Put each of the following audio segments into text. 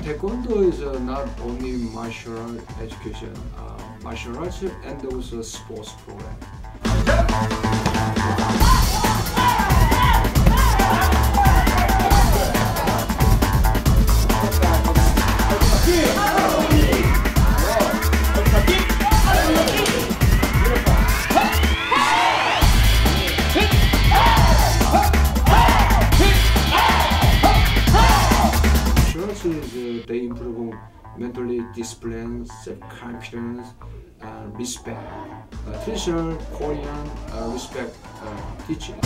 Taekwondo is not only martial education, martial arts and also sports program. They improve mentally discipline, self-confidence, and respect. Traditional Korean respect teaching.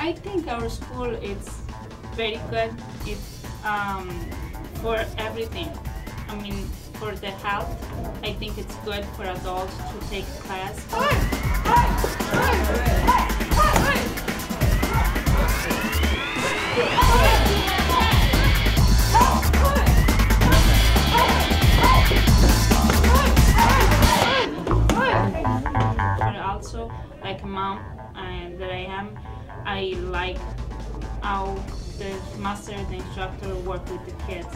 I think our school is very good. It's for everything. I mean, for the health, I think it's good for adults to take class. But also, like a mom that I am, I like how the master, the instructor work with the kids.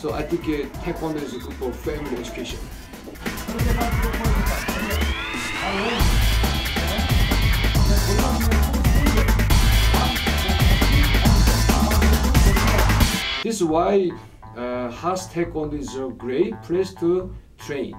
So I think Taekwondo is good for family education. This is why Taekwondo is a great place to train.